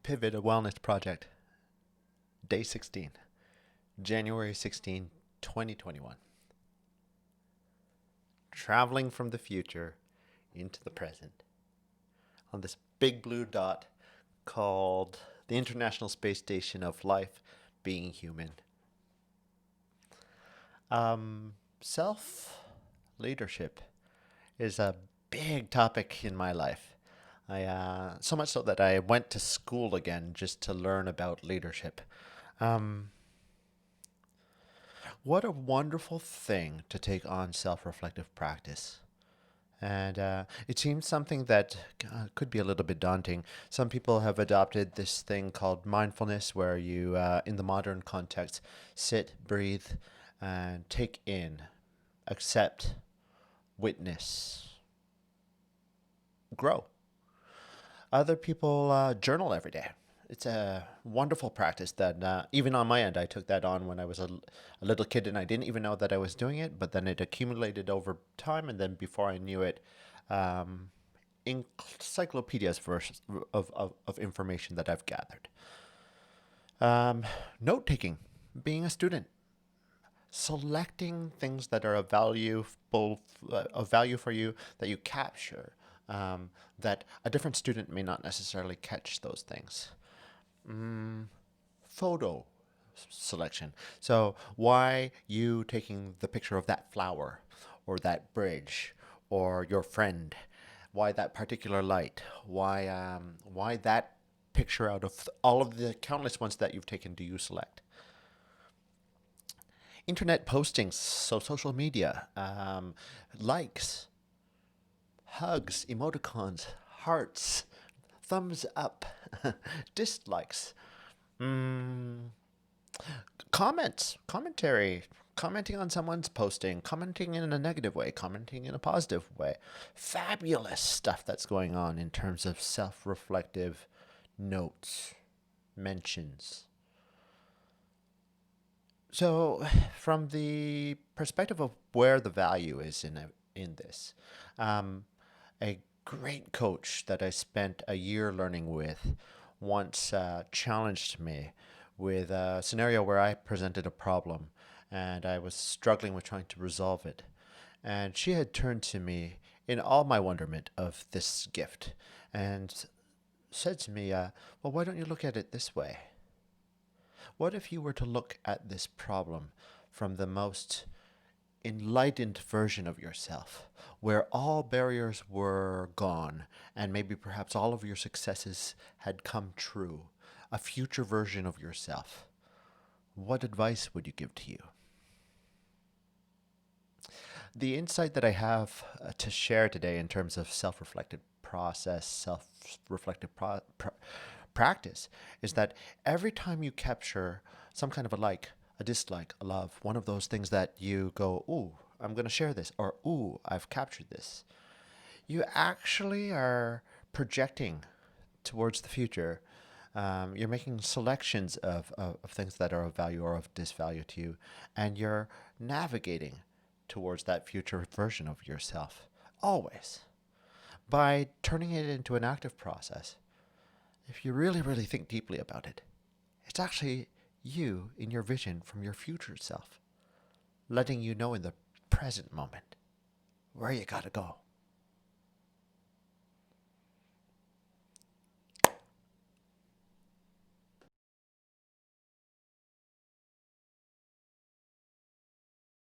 Pivot a Wellness Project, Day 16, January 16, 2021. Traveling from the future into the present on this big blue dot called the International Space Station of Life Being Human. Self leadership is a big topic in my life. So much so that I went to school again just to learn about leadership. Um, what a wonderful thing to take on self reflective practice. And it seems something that could be a little bit daunting. Some people have adopted this thing called mindfulness, where you, in the modern context, sit, breathe, and take in, accept, witness, grow. Other people journal every day. It's a wonderful practice that even on my end, I took that on when I was a little kid and I didn't even know that I was doing it, but then it accumulated over time. And then before I knew it, um, encyclopedias of information that I've gathered. Um, Note taking, being a student, selecting things that are of value for you that you capture, that a different student may not necessarily catch those things. Photo selection. So why you taking the picture of that flower or that bridge or your friend? Why that particular light? Why that picture out of all of the countless ones that you've taken do you select? Internet postings, so social media, likes, hugs, emoticons, hearts, thumbs up, dislikes, comments, commentary, commenting on someone's posting, commenting in a negative way, commenting in a positive way. Fabulous stuff that's going on in terms of self reflective notes, mentions. So, from the perspective of where the value is in this, um, a great coach that I spent a year learning with once challenged me with a scenario where I presented a problem and I was struggling with trying to resolve it. And she had turned to me in all my wonderment of this gift and said to me, well, why don't you look at it this way? What if you were to look at this problem from the most enlightened version of yourself, where all barriers were gone and maybe perhaps all of your successes had come true, a future version of yourself? What advice would you give to you? The insight that I have to share today in terms of self-reflective process, practice is that every time you capture some kind of a like, a dislike, a love, one of those things that you go, ooh, I'm going to share this, or ooh, I've captured this, you actually are projecting towards the future. You're making selections of things that are of value or of disvalue to you, and you're navigating towards that future version of yourself, always, by turning it into an active process. If you really, really think deeply about it, it's actually you in your vision from your future self, letting you know in the present moment where you gotta go.